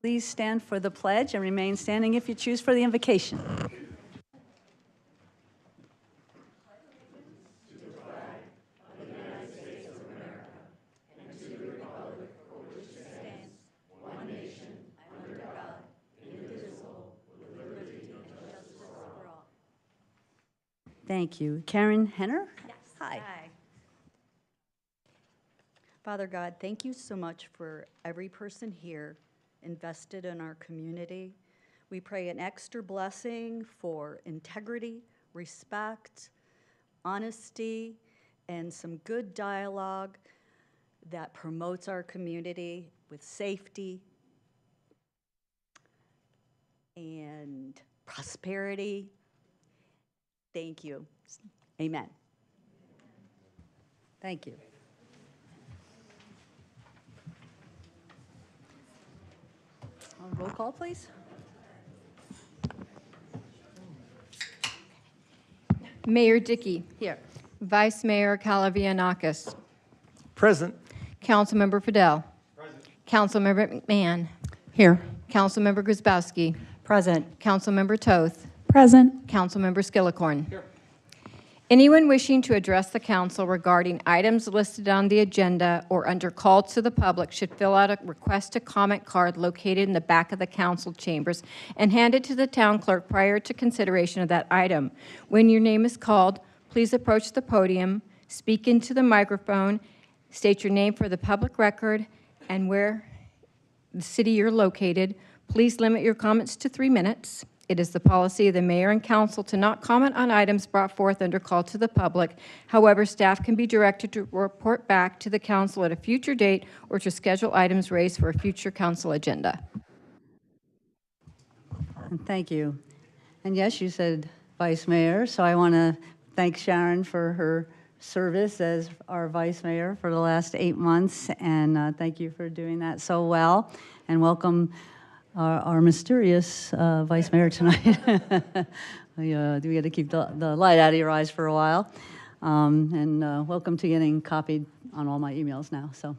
Please stand for the pledge and remain standing if you choose for the invocation. Thank you. Karen Henner? Yes. Hi. Father God, thank you so much for every person here invested in our community. We pray an extra blessing for integrity, respect, honesty, and some good dialogue that promotes our community with safety and prosperity. Thank you. Amen. Thank you. Roll call, please. Mayor Dickey. Here. Vice Mayor Calavianakis. Present. Councilmember Fidel. Present. Councilmember McMahon. Here. Councilmember Grzybowski. Present. Councilmember Toth. Present. Councilmember Skillicorn. Here. Anyone wishing to address the council regarding items listed on the agenda or under call to the public should fill out a request to comment card located in the back of the council chambers and hand it to the town clerk prior to consideration of that item. When your name is called, please approach the podium, speak into the microphone, state your name for the public record and where the city you're located. Please limit your comments to 3 minutes. It is the policy of the mayor and council to not comment on items brought forth under call to the public. However, staff can be directed to report back to the council at a future date or to schedule items raised for a future council agenda. Thank you. And yes, you said vice mayor, so I want to thank Sharon for her service as our vice mayor for the last 8 months, and thank you for doing that so well. And welcome our mysterious vice mayor tonight. we got to keep the light out of your eyes for a while. And welcome to getting copied on all my emails now. So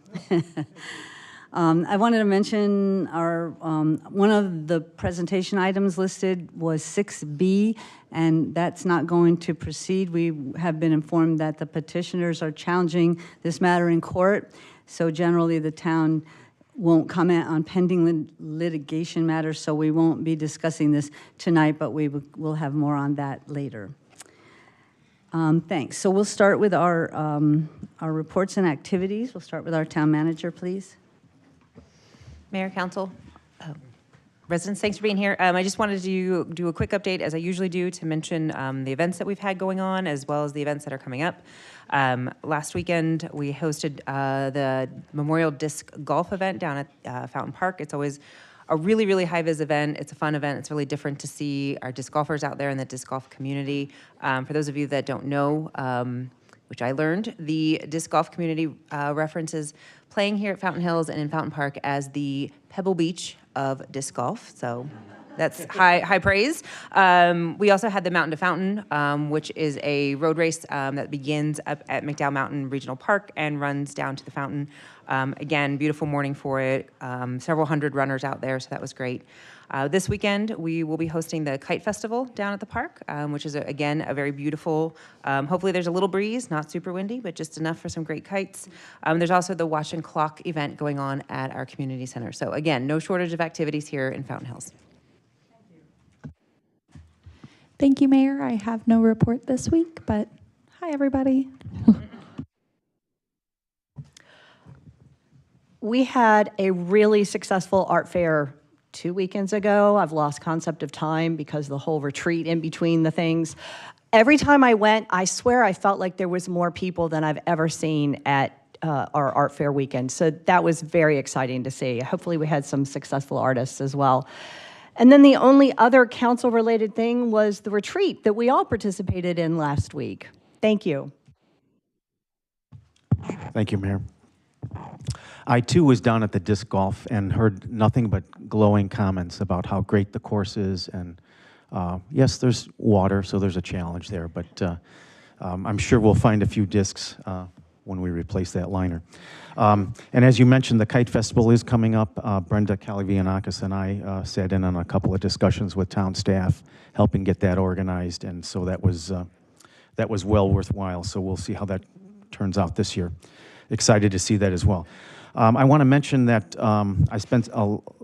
I wanted to mention our one of the presentation items listed was 6B, and that's not going to proceed. We have been informed that the petitioners are challenging this matter in court. So generally, the town won't comment on pending litigation matters, so we won't be discussing this tonight, but we will have more on that later. Thanks. So we'll start with our reports and activities. We'll start with our town manager, please. Mayor, Council, residents, thanks for being here. I just wanted to do a quick update, as I usually do, to mention the events that we've had going on, as well as the events that are coming up. Last weekend, we hosted the Memorial Disc Golf event down at Fountain Park. It's always a really, really high-vis event. It's a fun event. It's really different to see our disc golfers out there in the disc golf community. For those of you that don't know, which I learned, the disc golf community references playing here at Fountain Hills and in Fountain Park as the Pebble Beach of disc golf. So that's high praise. We also had the Mountain to Fountain, which is a road race that begins up at McDowell Mountain Regional Park and runs down to the fountain. Again, beautiful morning for it. Several hundred runners out there, so that was great. This weekend, we will be hosting the Kite Festival down at the park, which is, again, a very beautiful, hopefully there's a little breeze, not super windy, but just enough for some great kites. There's also the Watch and Clock event going on at our community center. So again, no shortage of activities here in Fountain Hills. Thank you, Mayor. I have no report this week, but hi, everybody. We had a really successful art fair 2 weekends ago. I've lost concept of time because of the whole retreat in between the things. Every time I went, I swear I felt like there was more people than I've ever seen at our art fair weekend. So that was very exciting to see. Hopefully we had some successful artists as well. And then the only other council-related thing was the retreat that we all participated in last week. Thank you. Thank you, Mayor. I, too, was down at the disc golf and heard nothing but glowing comments about how great the course is. And yes, there's water, so there's a challenge there. But I'm sure we'll find a few discs when we replace that liner. And as you mentioned, the Kite Festival is coming up. Brenda Kalivianakis and I sat in on a couple of discussions with town staff, helping get that organized, and so that was well worthwhile. So we'll see how that turns out this year. Excited to see that as well. I want to mention that I spent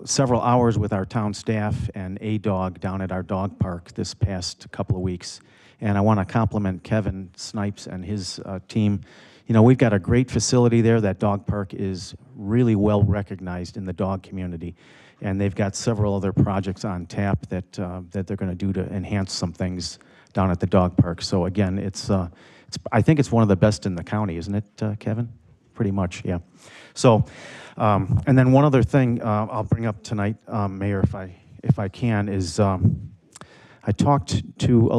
several hours with our town staff and A-Dog down at our dog park this past couple of weeks, and I want to compliment Kevin Snipes and his team. You know, we've got a great facility there. That dog park is really well recognized in the dog community, and they've got several other projects on tap that they're going to do to enhance some things down at the dog park. So again, I think it's one of the best in the county, isn't it, Kevin? Pretty much, yeah. So, and then one other thing I'll bring up tonight, Mayor, if I can, is I talked to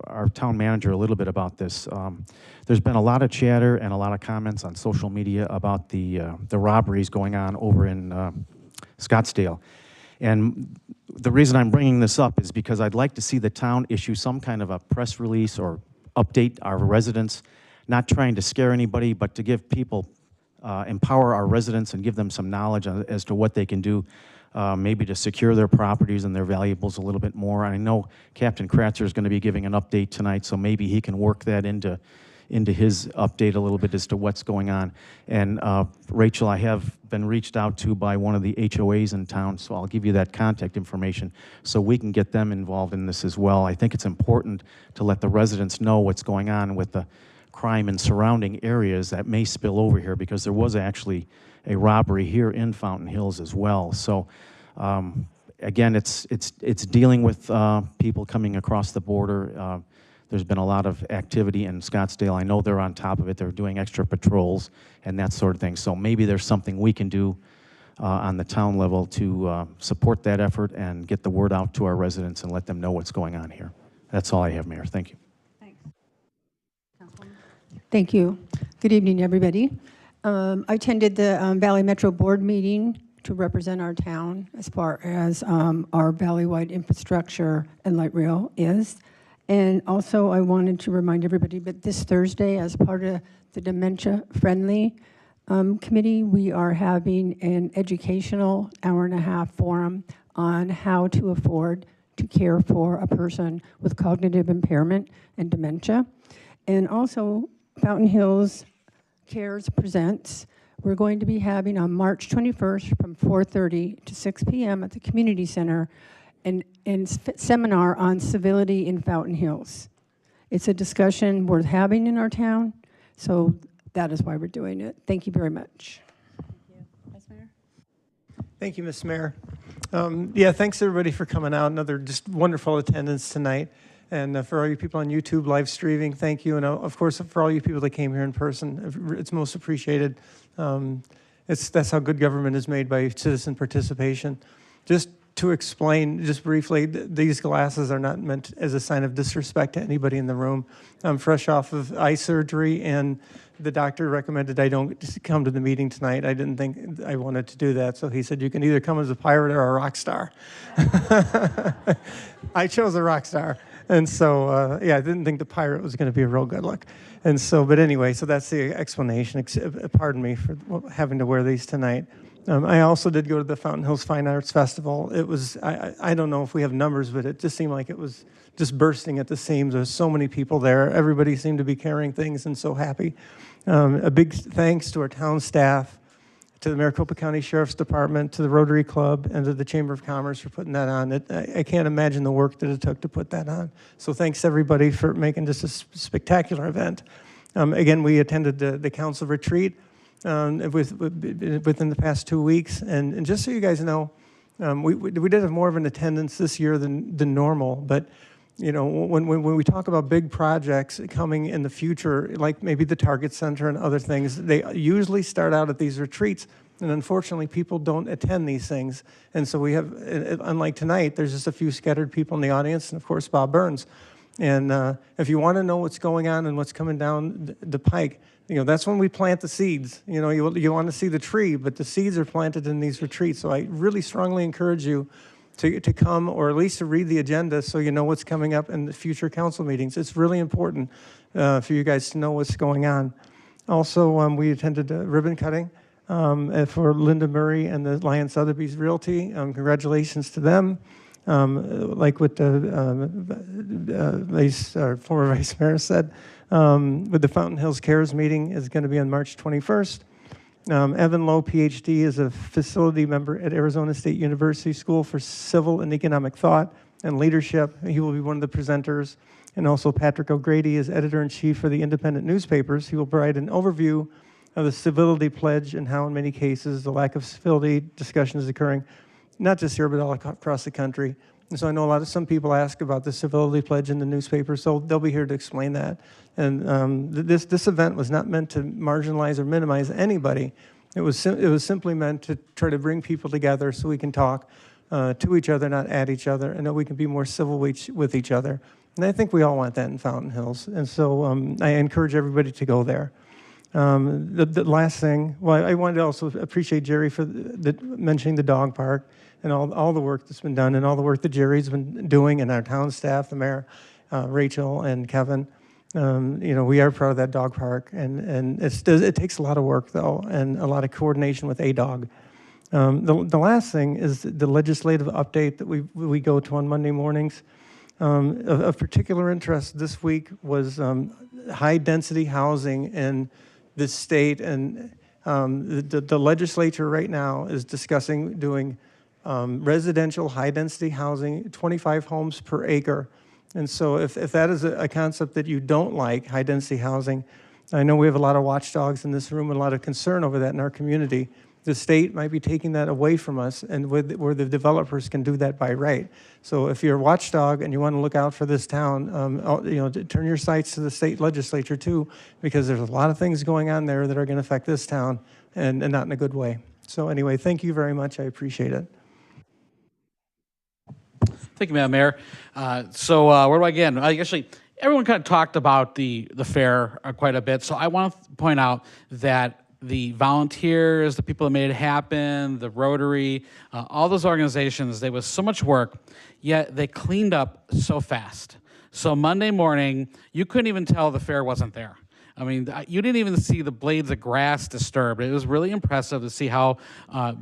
our town manager a little bit about this. There's been a lot of chatter and a lot of comments on social media about the robberies going on over in Scottsdale. And the reason I'm bringing this up is because I'd like to see the town issue some kind of a press release or update our residents, not trying to scare anybody, but to give people, empower our residents and give them some knowledge as to what they can do, maybe to secure their properties and their valuables a little bit more. I know Captain Kratzer is going to be giving an update tonight, so maybe he can work that into his update a little bit as to what's going on. And Rachel, I have been reached out to by one of the HOAs in town, so I'll give you that contact information so we can get them involved in this as well. I think it's important to let the residents know what's going on with the crime in surrounding areas that may spill over here, because there was actually a robbery here in Fountain Hills as well. So again, it's dealing with people coming across the border. There's been a lot of activity in Scottsdale. I know they're on top of it. They're doing extra patrols and that sort of thing. So maybe there's something we can do on the town level to support that effort and get the word out to our residents and let them know what's going on here. That's all I have, Mayor. Thank you. Thanks. Councilwoman? Thank you. Good evening, everybody. I attended the Valley Metro Board meeting to represent our town as far as our valley-wide infrastructure and light rail is. And also, I wanted to remind everybody that this Thursday, as part of the Dementia Friendly Committee, we are having an educational hour-and-a-half forum on how to afford to care for a person with cognitive impairment and dementia. And also, Fountain Hills Cares Presents. We're going to be having on March 21st from 4:30 to 6 p.m. at the Community Center and seminar on civility in Fountain Hills. It's a discussion worth having in our town, so that is why we're doing it. Thank you very much. Thank you. Vice Mayor? Thank you, Ms. Mayor. Yeah, thanks everybody for coming out. Another just wonderful attendance tonight. And for all you people on YouTube live streaming, thank you. And of course, for all you people that came here in person, it's most appreciated. That's how good government is made, by citizen participation. Just to explain, just briefly, these glasses are not meant as a sign of disrespect to anybody in the room. I'm fresh off of eye surgery, and the doctor recommended I don't come to the meeting tonight. I didn't think I wanted to do that, so he said, you can either come as a pirate or a rock star. I chose a rock star. And so, yeah, I didn't think the pirate was going to be a real good look. And so, but anyway, so that's the explanation. Pardon me for having to wear these tonight. I also did go to the Fountain Hills Fine Arts Festival. It was, I don't know if we have numbers, but it just seemed like it was just bursting at the seams. There's so many people there. Everybody seemed to be carrying things and so happy. A big thanks to our town staff, to the Maricopa County Sheriff's Department, to the Rotary Club, and to the Chamber of Commerce for putting that on. I can't imagine the work that it took to put that on. So thanks everybody for making this a spectacular event. Again, we attended the council retreat within the past 2 weeks. And just so you guys know, we did have more of an attendance this year than normal, but you know, when we talk about big projects coming in the future, like maybe the Target Center and other things, they usually start out at these retreats. And unfortunately, people don't attend these things. And so we have, unlike tonight, there's just a few scattered people in the audience, and of course, Bob Burns. And if you want to know what's going on and what's coming down the pike, you know, that's when we plant the seeds. You know, you want to see the tree, but the seeds are planted in these retreats. So I really strongly encourage you to come, or at least to read the agenda so you know what's coming up in the future council meetings. It's really important for you guys to know what's going on. Also, we attended a ribbon cutting for Linda Murray and the Lion Sotheby's Realty. Congratulations to them. Like what the former Vice Mayor said, with the Fountain Hills Cares meeting is going to be on March 21st. Evan Lowe, PhD, is a facility member at Arizona State University School for Civil and Economic Thought and Leadership. He will be one of the presenters. And also Patrick O'Grady is editor-in-chief for the independent newspapers. He will provide an overview of the civility pledge and how in many cases the lack of civility discussion is occurring, not just here, but all across the country. And so I know some people ask about the civility pledge in the newspaper, so they'll be here to explain that. And this event was not meant to marginalize or minimize anybody. It was simply meant to try to bring people together so we can talk to each other, not at each other, and that we can be more civil with each other. And I think we all want that in Fountain Hills. And so I encourage everybody to go there. The last thing, well, I wanted to also appreciate Jerry for mentioning the dog park and all the work that's been done and all the work that Jerry's been doing and our town staff, the mayor, Rachel and Kevin. We are proud of that dog park, and it takes a lot of work, though, and a lot of coordination with ADOG. The last thing is the legislative update that we go to on Monday mornings. Of particular interest this week was high-density housing in this state, and the legislature right now is discussing doing residential high-density housing, 25 homes per acre. And so if that is a concept that you don't like, high-density housing, I know we have a lot of watchdogs in this room and a lot of concern over that in our community. The state might be taking that away from us, and where the developers can do that by right. So if you're a watchdog and you want to look out for this town, turn your sights to the state legislature too, because there's a lot of things going on there that are going to affect this town, and not in a good way. So anyway, thank you very much. I appreciate it. Thank you, Madam Mayor. Where do I begin? Actually, everyone kind of talked about the fair quite a bit, so I want to point out that the volunteers, the people that made it happen, the Rotary, all those organizations, there was so much work, yet they cleaned up so fast. So Monday morning, you couldn't even tell the fair wasn't there. I mean, you didn't even see the blades of grass disturbed. It was really impressive to see how,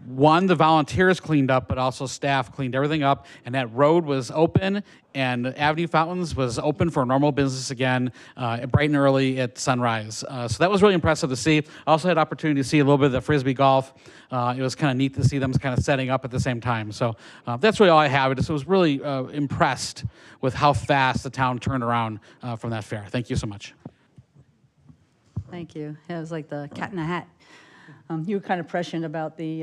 one, the volunteers cleaned up, but also staff cleaned everything up, and that road was open, and Avenue Fountains was open for normal business again, bright and early at sunrise. So that was really impressive to see. I also had opportunity to see a little bit of the Frisbee golf. It was kind of neat to see them kind of setting up at the same time. So that's really all I have. I just was really impressed with how fast the town turned around from that fair. Thank you so much. Thank you. Yeah, it was like the cat in the hat. You were kind of prescient about the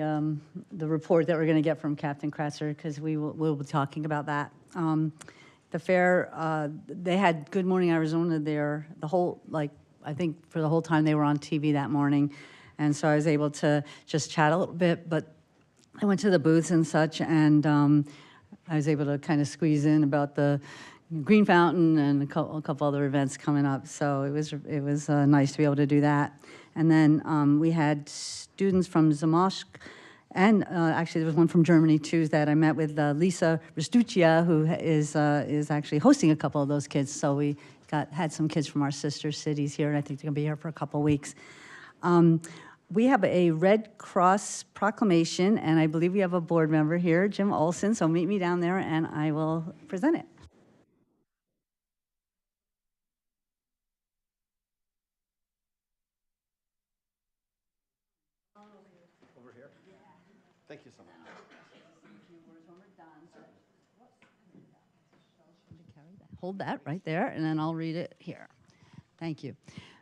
report that we're going to get from Captain Kratzer, because we'll be talking about that. The fair, they had Good Morning Arizona there I think for the whole time they were on TV that morning. And so I was able to just chat a little bit, but I went to the booths and such, and I was able to kind of squeeze in about the Green Fountain and a couple other events coming up. So it was nice to be able to do that. And then we had students from Zamość, and actually there was one from Germany too that I met with Lisa Restuccia, who is actually hosting a couple of those kids. So we had some kids from our sister cities here, and I think they're gonna be here for a couple of weeks. We have a Red Cross proclamation, and I believe we have a board member here, Jim Olson. So meet me down there, and I will present it. Thank you so much. Hold that right there, and then I'll read it here. Thank you.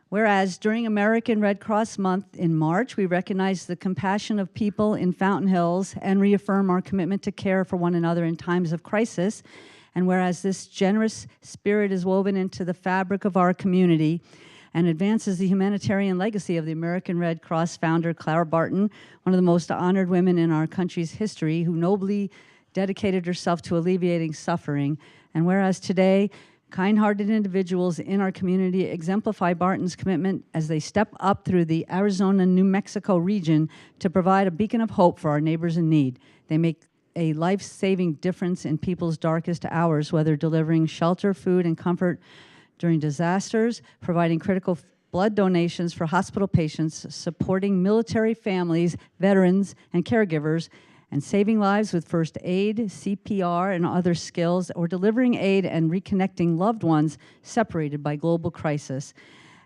Whereas during American Red Cross Month in March, we recognize the compassion of people in Fountain Hills and reaffirm our commitment to care for one another in times of crisis. And whereas this generous spirit is woven into the fabric of our community and advances the humanitarian legacy of the American Red Cross founder, Clara Barton, one of the most honored women in our country's history, who nobly dedicated herself to alleviating suffering. And whereas today, kind-hearted individuals in our community exemplify Barton's commitment as they step up through the Arizona-New Mexico region to provide a beacon of hope for our neighbors in need. They make a life-saving difference in people's darkest hours, whether delivering shelter, food, and comfort during disasters, providing critical blood donations for hospital patients, supporting military families, veterans, and caregivers, and saving lives with first aid, CPR, and other skills, or delivering aid and reconnecting loved ones separated by global crisis.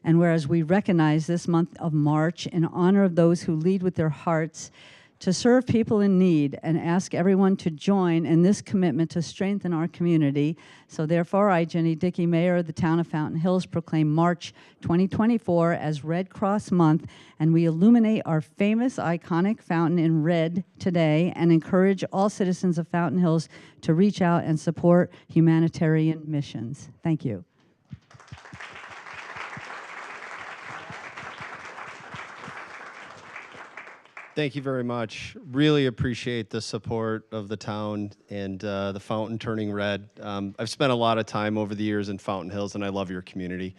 And whereas we recognize this month of March in honor of those who lead with their hearts to serve people in need, and ask everyone to join in this commitment to strengthen our community. So therefore, I, Jenny Dickey, Mayor of the Town of Fountain Hills, proclaim March 2024 as Red Cross Month, and we illuminate our famous iconic fountain in red today and encourage all citizens of Fountain Hills to reach out and support humanitarian missions. Thank you. Thank you very much. Really appreciate the support of the town and the fountain turning red. I've spent a lot of time over the years in Fountain Hills, and I love your community.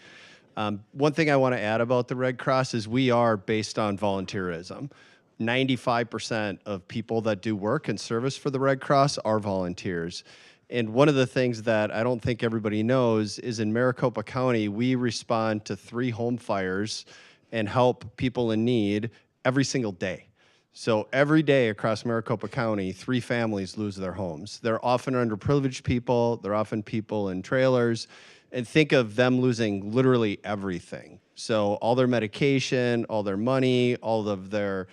One thing I want to add about the Red Cross is we are based on volunteerism. 95% of people that do work and service for the Red Cross are volunteers. And one of the things that I don't think everybody knows is in Maricopa County, we respond to 3 home fires and help people in need every single day. So every day across Maricopa County, 3 families lose their homes. They're often underprivileged people. They're often people in trailers. And think of them losing literally everything. So all their medication, all their money, all of their,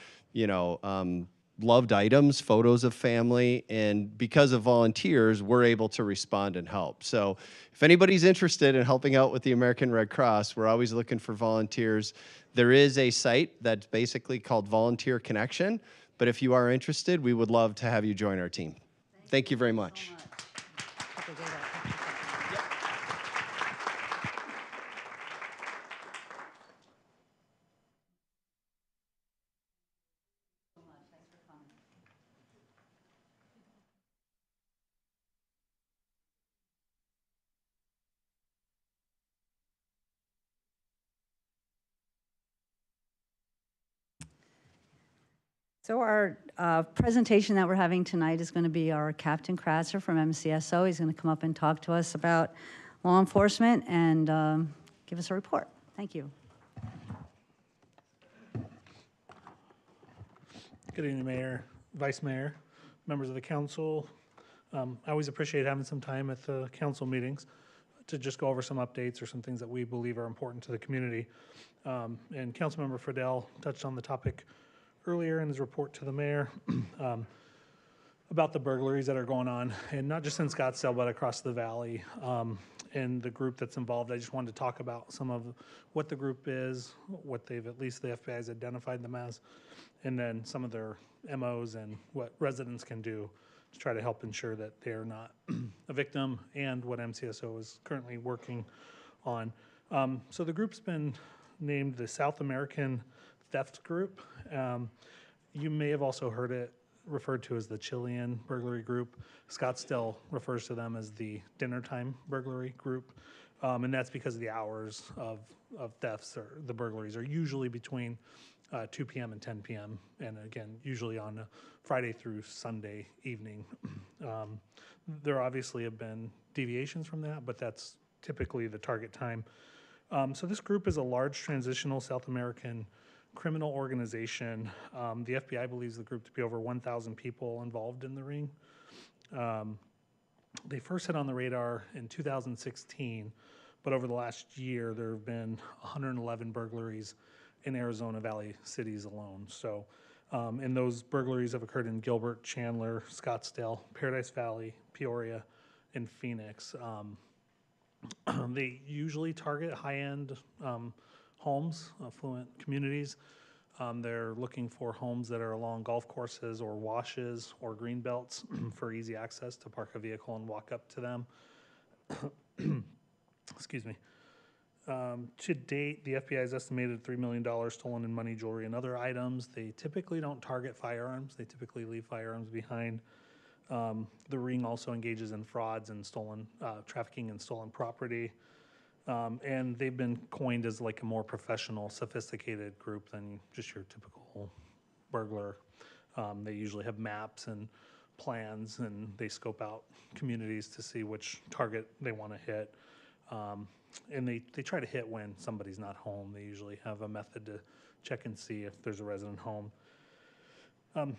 loved items, photos of family. And because of volunteers, we're able to respond and help. So if anybody's interested in helping out with the American Red Cross, we're always looking for volunteers. There is a site that's basically called Volunteer Connection, but if you are interested, we would love to have you join our team. Thank you very much. So our presentation that we're having tonight is going to be our Captain Kratzer from MCSO. He's going to come up and talk to us about law enforcement and give us a report. Thank you. Good evening, Mayor, Vice Mayor, members of the council. I always appreciate having some time at the council meetings to just go over some updates or some things that we believe are important to the community. And Councilmember Friedel touched on the topic earlier in his report to the mayor about the burglaries that are going on, and not just in Scottsdale, but across the valley. And the group that's involved, I just wanted to talk about some of what the group is, what they've, at least the FBI has identified them as, and then some of their MOs and what residents can do to try to help ensure that they're not a victim, and what MCSO is currently working on. So the group's been named the South American Theft Group. You may have also heard it referred to as the Chilean Burglary Group. Scottsdale refers to them as the Dinner Time Burglary Group, and that's because the hours of thefts or the burglaries are usually between 2 p.m. and 10 p.m., and again, usually on a Friday through Sunday evening. There obviously have been deviations from that, but that's typically the target time. So this group is a large transitional South American criminal organization. The FBI believes the group to be over 1,000 people involved in the ring. They first hit on the radar in 2016, but over the last year, there have been 111 burglaries in Arizona Valley cities alone. So, and those burglaries have occurred in Gilbert, Chandler, Scottsdale, Paradise Valley, Peoria, and Phoenix. They usually target high-end homes, affluent communities. They're looking for homes that are along golf courses or washes or green belts for easy access to park a vehicle and walk up to them. Excuse me. To date, the FBI has estimated $3 million stolen in money, jewelry, and other items. They typically don't target firearms. They typically leave firearms behind. The ring also engages in frauds and stolen trafficking and stolen property. And they've been coined as like a more professional, sophisticated group than just your typical burglar. They usually have maps and plans, and they scope out communities to see which target they want to hit. And they try to hit when somebody's not home. They usually have a method to check and see if there's a resident home.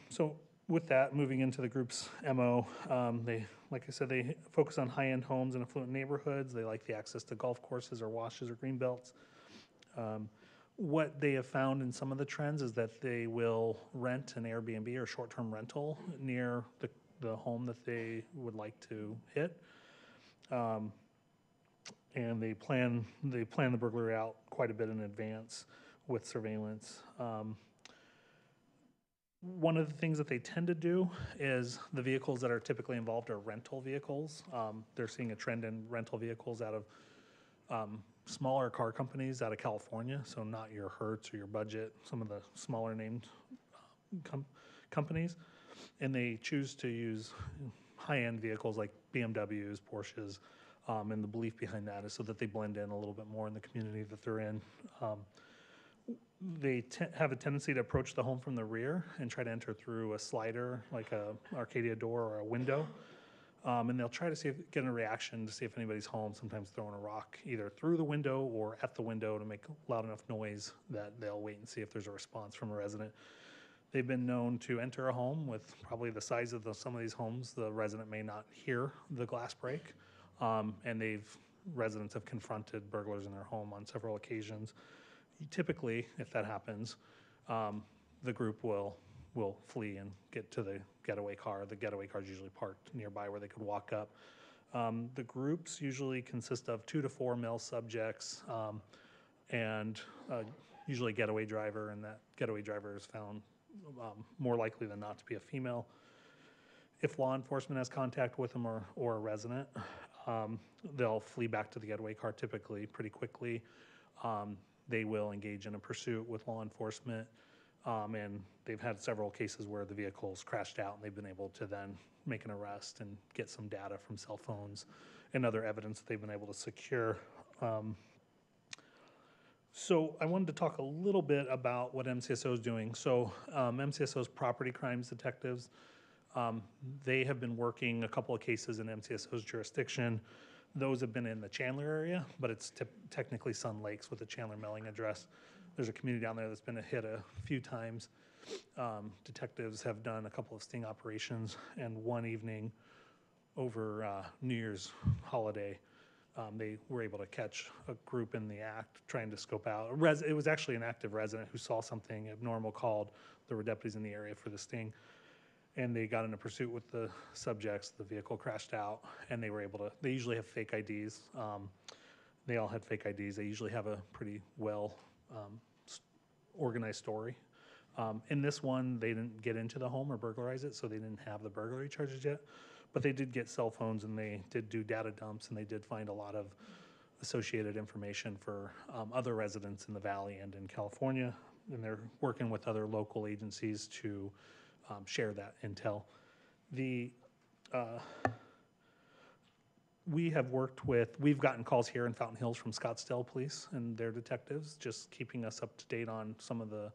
So with that, moving into the group's MO, they, like I said, they focus on high-end homes in affluent neighborhoods. They like the access to golf courses or washes or green belts. What they have found in some of the trends is that they will rent an Airbnb or short-term rental near the home that they would like to hit. And they plan the burglary out quite a bit in advance with surveillance. One of the things that they tend to do is the vehicles that are typically involved are rental vehicles. They're seeing a trend in rental vehicles out of smaller car companies out of California, so not your Hertz or your Budget, some of the smaller named companies. And they choose to use high-end vehicles like BMWs, Porsches, and the belief behind that is so that they blend in a little bit more in the community that they're in. They have a tendency to approach the home from the rear and try to enter through a slider, like a Arcadia door or a window. And they'll try to get a reaction to see if anybody's home, sometimes throwing a rock either through the window or at the window to make loud enough noise that they'll wait and see if there's a response from a resident. They've been known to enter a home with probably the size of some of these homes. The resident may not hear the glass break, and residents have confronted burglars in their home on several occasions. Typically, if that happens, the group will flee and get to the getaway car. The getaway car is usually parked nearby where they could walk up. The groups usually consist of 2 to 4 male subjects and usually a getaway driver, and that getaway driver is found more likely than not to be a female. If law enforcement has contact with them or a resident, they'll flee back to the getaway car typically pretty quickly. They will engage in a pursuit with law enforcement, and they've had several cases where the vehicles crashed out and they've been able to then make an arrest and get some data from cell phones and other evidence that they've been able to secure. So I wanted to talk a little bit about what MCSO is doing. So MCSO's property crimes detectives, they have been working a couple of cases in MCSO's jurisdiction. Those have been in the Chandler area, but it's technically Sun Lakes with a Chandler mailing address. There's a community down there that's been hit a few times. Detectives have done a couple of sting operations, and one evening over New Year's holiday, they were able to catch a group in the act trying to scope out. It was actually an active resident who saw something abnormal, called. There were deputies in the area for the sting. And they got in a pursuit with the subjects. The vehicle crashed out, and they were able to. They usually have fake IDs. They all had fake IDs. They usually have a pretty well organized story. In this one, they didn't get into the home or burglarize it, so they didn't have the burglary charges yet. But they did get cell phones, and they did do data dumps, and they did find a lot of associated information for other residents in the Valley and in California. And they're working with other local agencies to share that intel. We've gotten calls here in Fountain Hills from Scottsdale Police and their detectives, just keeping us up to date on some of the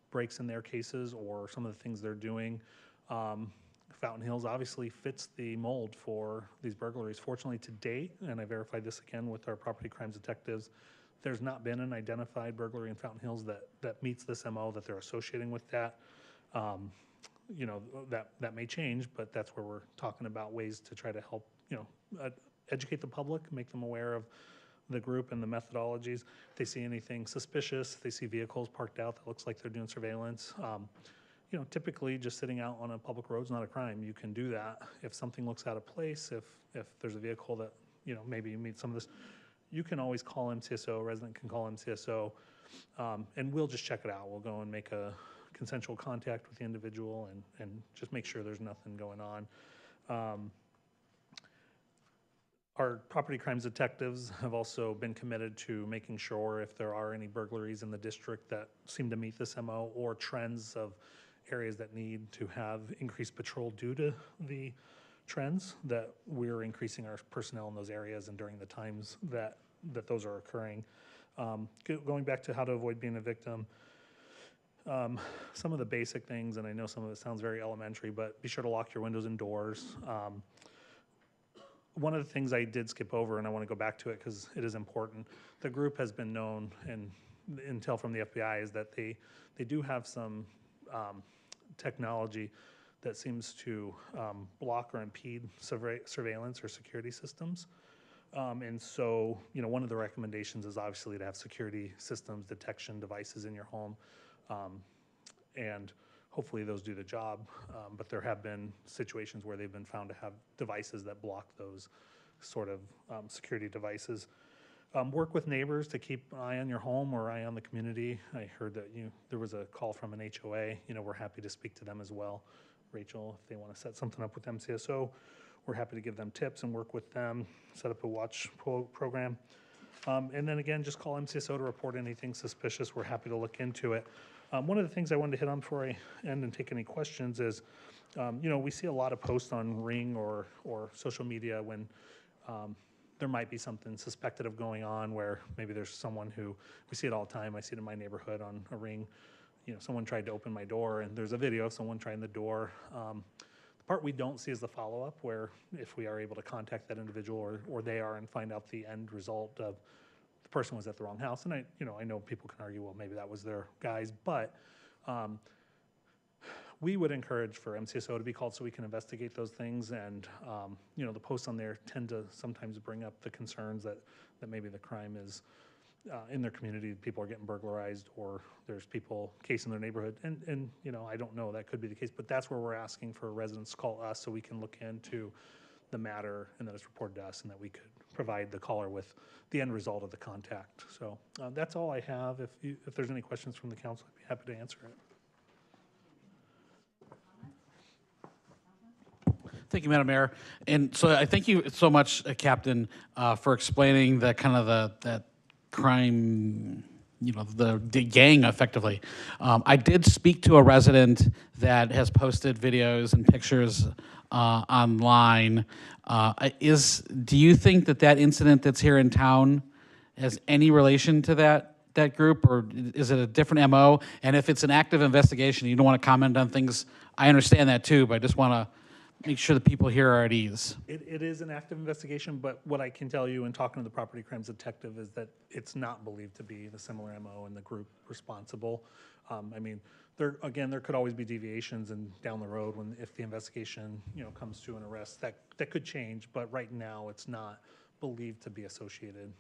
breaks in their cases or some of the things they're doing. Fountain Hills obviously fits the mold for these burglaries. Fortunately, to date, and I verified this again with our property crimes detectives, there's not been an identified burglary in Fountain Hills that meets this MO that they're associating with that. That may change, but that's where we're talking about ways to try to help, educate the public, make them aware of the group and the methodologies. If they see anything suspicious, if they see vehicles parked out that looks like they're doing surveillance, typically just sitting out on a public road is not a crime. You can do that. If something looks out of place, if there's a vehicle that, maybe you meet some of this, you can always call MCSO, a resident can call MCSO, and we'll just check it out. We'll go and make a consensual contact with the individual and just make sure there's nothing going on. Our property crimes detectives have also been committed to making sure if there are any burglaries in the district that seem to meet this MO or trends of areas that need to have increased patrol due to the trends, that we're increasing our personnel in those areas and during the times that those are occurring. Going back to how to avoid being a victim, some of the basic things, and I know some of it sounds very elementary, but be sure to lock your windows and doors. one of the things I did skip over, and I want to go back to it because it is important. The group has been known, and the intel from the FBI is that they do have some technology that seems to block or impede surveillance or security systems. And so, one of the recommendations is obviously to have security systems, detection devices in your home, and hopefully those do the job. But there have been situations where they've been found to have devices that block those sort of security devices. Work with neighbors to keep an eye on your home or eye on the community. I heard that there was a call from an HOA. We're happy to speak to them as well. Rachel, if they want to set something up with MCSO, we're happy to give them tips and work with them, set up a watch program. And then again, just call MCSO to report anything suspicious. We're happy to look into it. One of the things I wanted to hit on before I end and take any questions is, we see a lot of posts on Ring or social media when there might be something suspected of going on where maybe there's someone who, we see it all the time. I see it in my neighborhood on a Ring. Someone tried to open my door, and there's a video of someone trying the door. The part we don't see is the follow-up, where if we are able to contact that individual or they are and find out the end result of the person was at the wrong house. And I know people can argue, well, maybe that was their guys, but we would encourage for MCSO to be called so we can investigate those things. And the posts on there tend to sometimes bring up the concerns that maybe the crime is in their community, people are getting burglarized, or there's people casing their neighborhood. And I don't know, that could be the case, but that's where we're asking for residents to call us so we can look into the matter and that it's reported to us and that we could provide the caller with the end result of the contact. So that's all I have. If there's any questions from the council, I'd be happy to answer it. Thank you, Madam Mayor. And so I thank you so much, Captain, for explaining the kind of that crime, the gang effectively. I did speak to a resident that has posted videos and pictures online. Do you think that incident that's here in town has any relation to that group, or is it a different MO? And if it's an active investigation, you don't want to comment on things, I understand that too, but I just want to make sure the people here are at ease. It is an active investigation, but what I can tell you in talking to the property crimes detective is that it's not believed to be the similar MO and the group responsible. There could always be deviations and down the road if the investigation comes to an arrest, that could change, but right now it's not believed to be associated.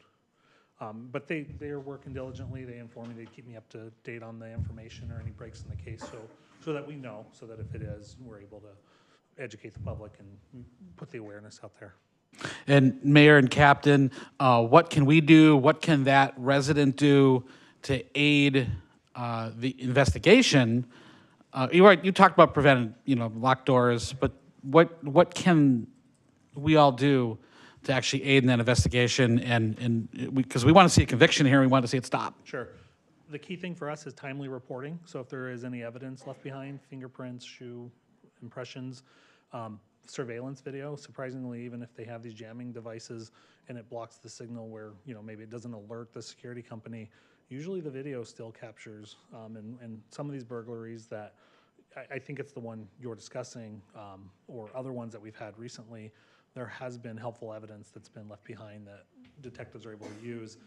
But they are working diligently. They inform me, they keep me up to date on the information or any breaks in the case, so that we know, so that if it is, we're able to educate the public and put the awareness out there. And Mayor and Captain, what can we do? What can that resident do to aid the investigation? You talked about preventing, locked doors, but what can we all do to actually aid in that investigation? And because we want to see a conviction here, we want to see it stop. Sure. The key thing for us is timely reporting. So if there is any evidence left behind, fingerprints, shoe impressions, surveillance video, surprisingly, even if they have these jamming devices and it blocks the signal where, maybe it doesn't alert the security company, usually the video still captures. And some of these burglaries that, I think it's the one you're discussing, or other ones that we've had recently, there has been helpful evidence that's been left behind that detectives are able to use.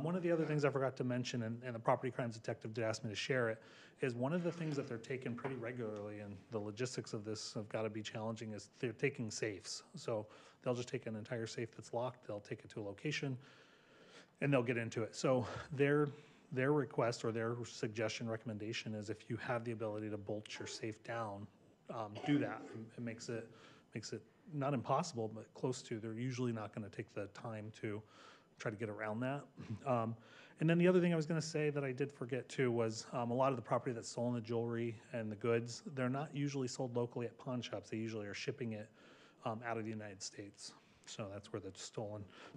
One of the other things I forgot to mention, and the property crimes detective did ask me to share it, is one of the things that they're taking pretty regularly, and the logistics of this have got to be challenging, is they're taking safes. So they'll just take an entire safe that's locked, they'll take it to a location, and they'll get into it. So their request or their suggestion, recommendation is if you have the ability to bolt your safe down, do that. It makes it not impossible, but close to. They're usually not going to take the time to try to get around that. And then the other thing I was going to say that I did forget too was a lot of the property that's stolen, the jewelry and the goods, they're not usually sold locally at pawn shops. They usually are shipping it out of the United States. So that's where the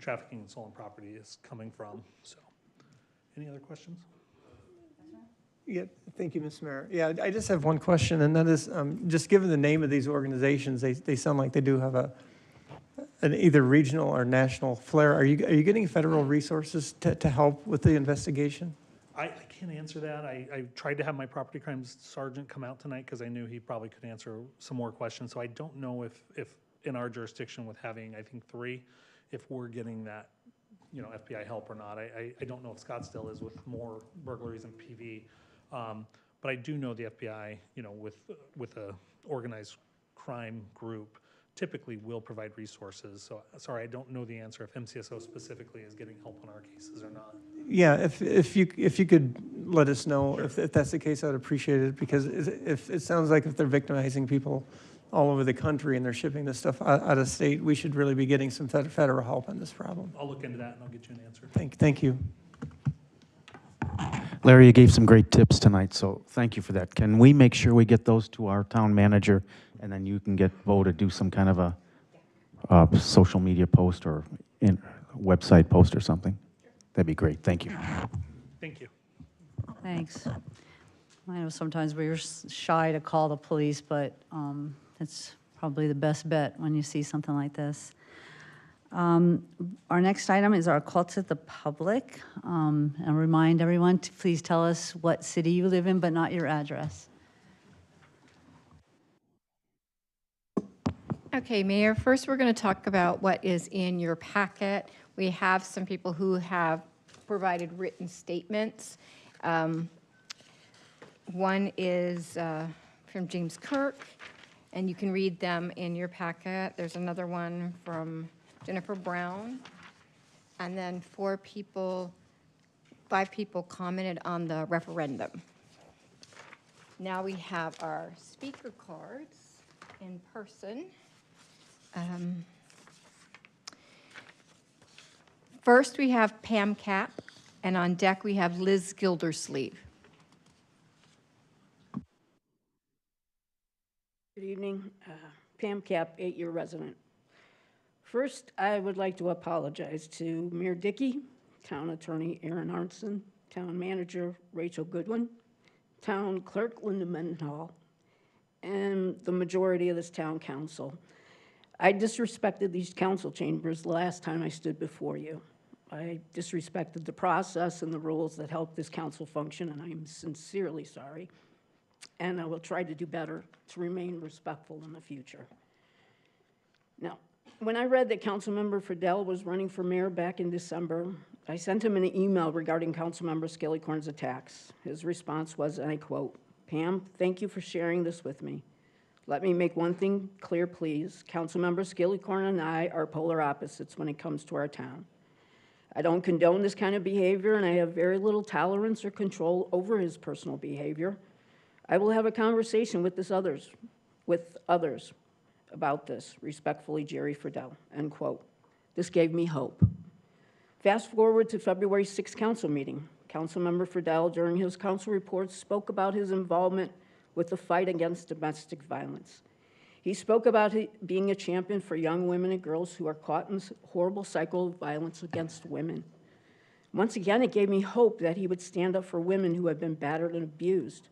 trafficking and stolen property is coming from. So, any other questions? Yeah, thank you, Mr. Mayor. Yeah, I just have one question, and that is, just given the name of these organizations, they sound like they do have an either regional or national flair. Are you getting federal resources to help with the investigation? I can't answer that. I tried to have my property crimes sergeant come out tonight because I knew he probably could answer some more questions. So I don't know if in our jurisdiction with having, I think, 3, if we're getting that, FBI help or not. I don't know if Scottsdale is with more burglaries and PV, but I do know the FBI, with a organized crime group, typically will provide resources. So, sorry, I don't know the answer if MCSO specifically is getting help on our cases or not. Yeah, if you could let us know if that's the case, I'd appreciate it, because if it sounds like if they're victimizing people all over the country and they're shipping this stuff out of state, we should really be getting some federal help on this problem. I'll look into that and I'll get you an answer. Thank you. Larry, you gave some great tips tonight, so thank you for that. Can we make sure we get those to our town manager, and then you can get Bo to do some kind of a social media post or website post or something? That'd be great. Thank you. Thank you. Thanks. I know sometimes we're shy to call the police, but it's probably the best bet when you see something like this. Our next item is our call to the public. And remind everyone to please tell us what city you live in, but not your address. Okay, Mayor, first we're going to talk about what is in your packet. We have some people who have provided written statements. One is from James Kirk, and you can read them in your packet. There's another one from Jennifer Brown, and then 5 people commented on the referendum. Now we have our speaker cards in person. First, we have Pam Cap, and on deck we have Liz Gildersleeve. Good evening. Pam Cap, 8-year resident. First, I would like to apologize to Mayor Dickey, Town Attorney Aaron Arnson, Town Manager Rachel Goodwin, Town Clerk Linda Mendenhall, and the majority of this Town Council. I disrespected these council chambers the last time I stood before you. I disrespected the process and the rules that help this council function, and I am sincerely sorry. And I will try to do better to remain respectful in the future. Now, when I read that Councilmember Friedel was running for mayor back in December, I sent him an email regarding Councilmember Skillicorn's attacks. His response was, and I quote, "Pam, thank you for sharing this with me. Let me make one thing clear, please. Councilmember Skillicorn and I are polar opposites when it comes to our town. I don't condone this kind of behavior, and I have very little tolerance or control over his personal behavior. I will have a conversation with others about this. Respectfully, Jerry Friedel," end quote. This gave me hope. Fast forward to February 6th council meeting. Councilmember Friedel, during his council reports, spoke about his involvement with the fight against domestic violence. He spoke about being a champion for young women and girls who are caught in this horrible cycle of violence against women. Once again, it gave me hope that he would stand up for women who have been battered and abused.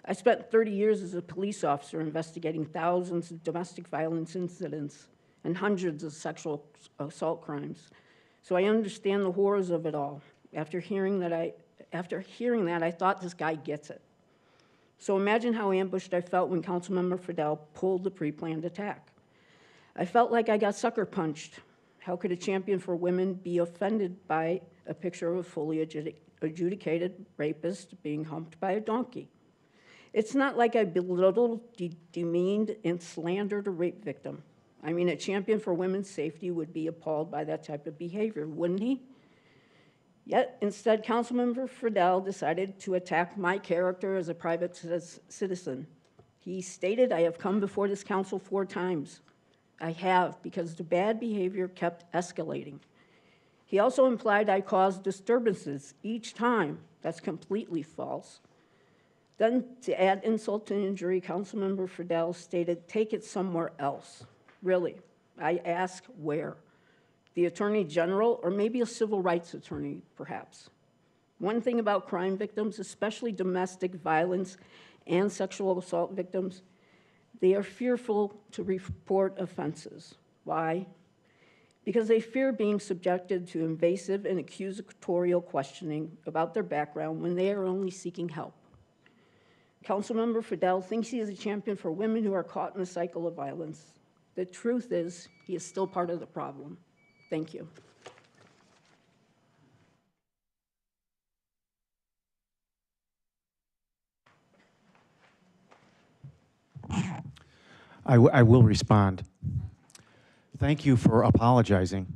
I spent 30 years as a police officer investigating thousands of domestic violence incidents and hundreds of sexual assault crimes. So I understand the horrors of it all. After hearing that, I thought this guy gets it. So imagine how ambushed I felt when Councilmember Friedel pulled the pre-planned attack. I felt like I got sucker punched. How could a champion for women be offended by a picture of a fully adjudicated rapist being humped by a donkey? It's not like I belittled, demeaned, and slandered a rape victim. I mean, a champion for women's safety would be appalled by that type of behavior, wouldn't he? Yet, instead, Councilmember Friedel decided to attack my character as a private citizen. He stated, "I have come before this council 4 times. I have, because the bad behavior kept escalating." He also implied I caused disturbances each time. That's completely false. Then, to add insult to injury, Councilmember Friedel stated, "Take it somewhere else." Really, I ask where? The Attorney General, or maybe a civil rights attorney, perhaps. One thing about crime victims, especially domestic violence and sexual assault victims, they are fearful to report offenses. Why? Because they fear being subjected to invasive and accusatorial questioning about their background when they are only seeking help. Councilmember Friedel thinks he is a champion for women who are caught in a cycle of violence. The truth is, he is still part of the problem. Thank you. I will respond. Thank you for apologizing.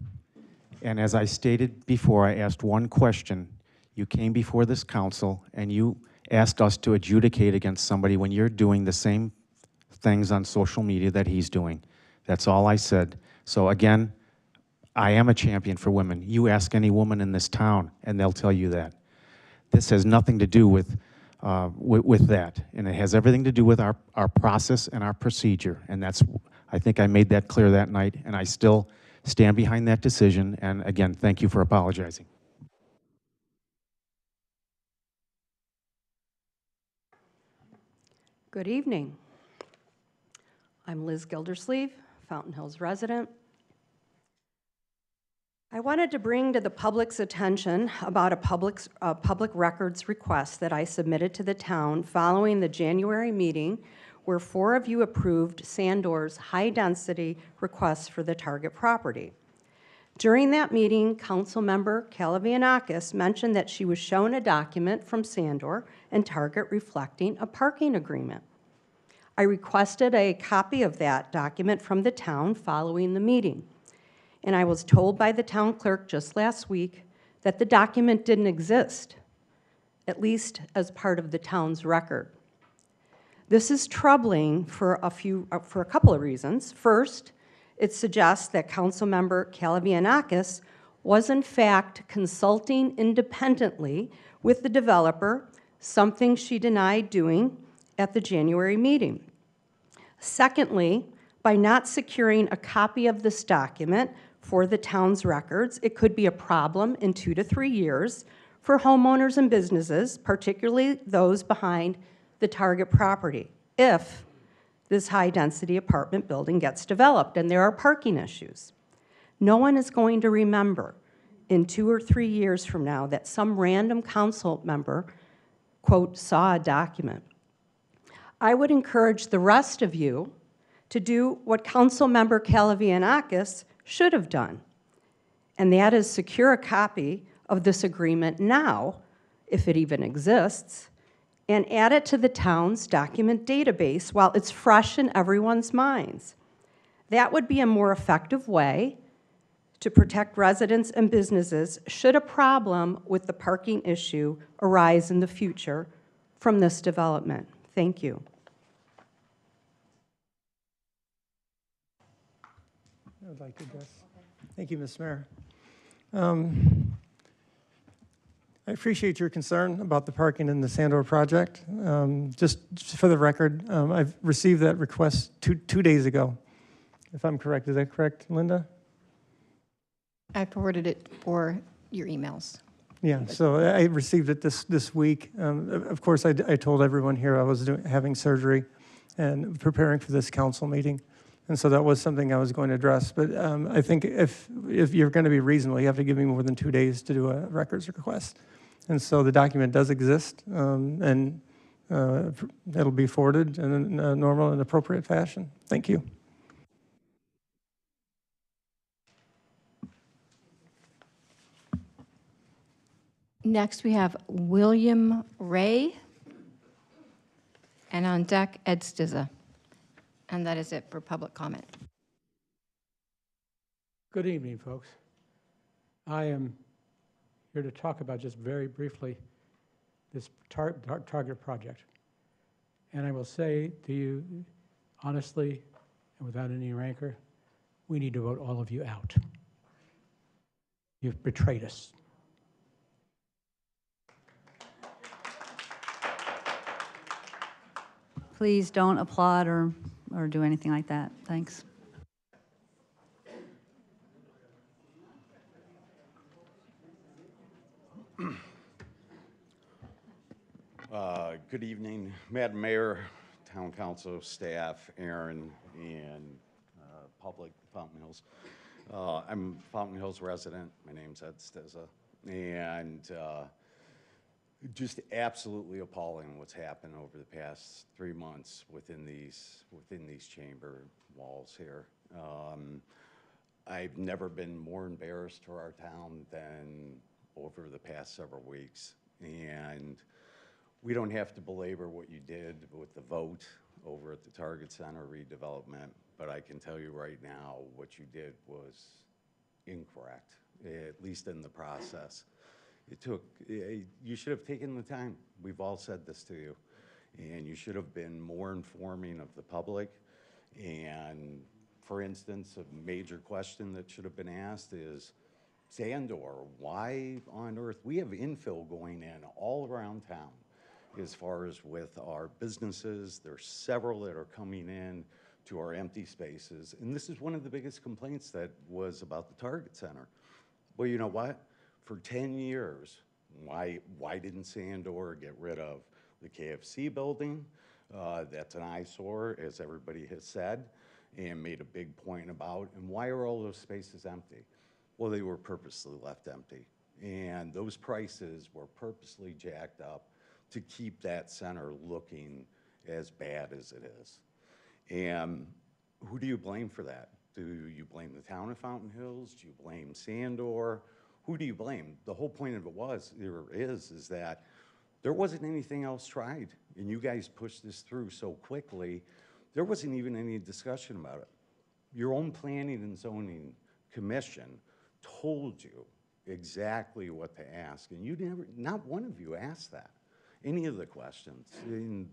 And as I stated before, I asked one question. You came before this council and you asked us to adjudicate against somebody when you're doing the same things on social media that he's doing. That's all I said. So again, I am a champion for women. You ask any woman in this town and they'll tell you that. This has nothing to do with that, and it has everything to do with our process and our procedure, and that's, I think I made that clear that night, and I still stand behind that decision, and again, thank you for apologizing. Good evening. I'm Liz Gildersleeve, Fountain Hills resident. I wanted to bring to the public's attention about a public records request that I submitted to the town following the January meeting where 4 of you approved Sandor's high-density request for the target property. During that meeting, Councilmember Kalavianakis mentioned that she was shown a document from Sandor and Target reflecting a parking agreement. I requested a copy of that document from the town following the meeting. And I was told by the town clerk just last week that the document didn't exist, at least as part of the town's record. This is troubling for a couple of reasons. First, it suggests that Councilmember Kalavianakis was in fact consulting independently with the developer, something she denied doing at the January meeting. Secondly, by not securing a copy of this document for the town's records, it could be a problem in 2 to 3 years for homeowners and businesses, particularly those behind the target property, if this high-density apartment building gets developed and there are parking issues. No one is going to remember in 2 or 3 years from now that some random council member, quote, saw a document. I would encourage the rest of you to do what Councilmember Kalavianakis should have done, and that is secure a copy of this agreement now, if it even exists, and add it to the town's document database while it's fresh in everyone's minds. That would be a more effective way to protect residents and businesses should a problem with the parking issue arise in the future from this development. Thank you. I would like to address. Thank you, Ms. Mayor. I appreciate your concern about the parking in the Sandor project. Just for the record, I've received that request two days ago, if I'm correct. Is that correct, Linda? I forwarded it for your emails. Yeah, so I received it this week. Of course, I told everyone here I was having surgery and preparing for this council meeting. And so that was something I was going to address. But I think if you're going to be reasonable, you have to give me more than 2 days to do a records request. And so the document does exist, and it'll be forwarded in a normal and appropriate fashion. Thank you. Next, we have William Ray, and on deck, Ed Stizza. And that is it for public comment. Good evening, folks. I am here to talk about just very briefly this target project. And I will say to you, honestly, and without any rancor, we need to vote all of you out. You've betrayed us. Please don't applaud or do anything like that. Thanks. Good evening, Madam Mayor, Town Council, staff, Aaron, and public, Fountain Hills. I'm a Fountain Hills resident. My name's Ed Stizza. And just absolutely appalling what's happened over the past 3 months within these chamber walls here. I've never been more embarrassed for our town than over the past several weeks. And we don't have to belabor what you did with the vote over at the Target Center redevelopment, but I can tell you right now, what you did was incorrect, at least in the process. You should have taken the time. We've all said this to you. And you should have been more informing of the public. And for instance, a major question that should have been asked is, Sandor, why on earth? We have infill going in all around town as far as with our businesses. There's several that are coming in to our empty spaces. And this is one of the biggest complaints that was about the Target Center. Well, you know what? For 10 years, why didn't Sandor get rid of the KFC building? That's an eyesore, as everybody has said, and made a big point about. And why are all those spaces empty? Well, they were purposely left empty. And those prices were purposely jacked up to keep that center looking as bad as it is. And who do you blame for that? Do you blame the town of Fountain Hills? Do you blame Sandor? Who do you blame? The whole point of it is that there wasn't anything else tried, and you guys pushed this through so quickly, there wasn't even any discussion about it. Your own planning and zoning commission told you exactly what to ask, and you never, not one of you asked that, any of the questions. And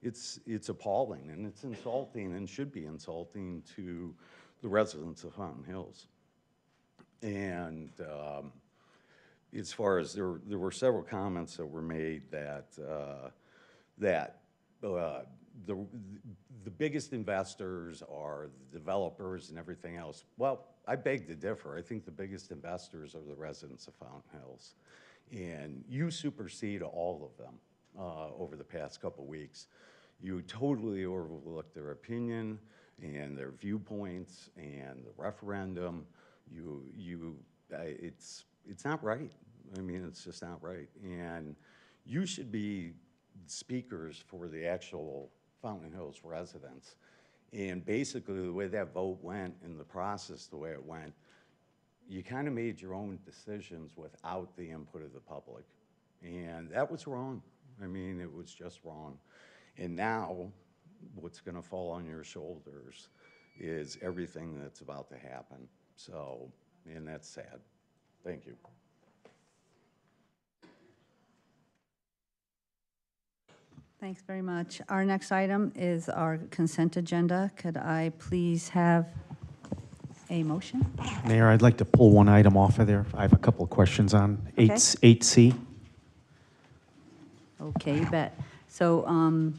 it's appalling, and it's insulting, and should be insulting to the residents of Fountain Hills. And as far as there were several comments that were made that the biggest investors are the developers and everything else. Well, I beg to differ. I think the biggest investors are the residents of Fountain Hills, and you supersede all of them over the past couple weeks. You totally overlooked their opinion and their viewpoints and the referendum. It's not right. I mean, it's just not right. And you should be speakers for the actual Fountain Hills residents. And basically, the way that vote went and the process, the way it went, you kind of made your own decisions without the input of the public. And that was wrong. I mean, it was just wrong. And now, what's going to fall on your shoulders is everything that's about to happen. So, and that's sad. Thank you. Thanks very much. Our next item is our consent agenda. Could I please have a motion? Mayor, I'd like to pull one item off of there. I have a couple of questions on Okay. 8C. Okay, you bet. So,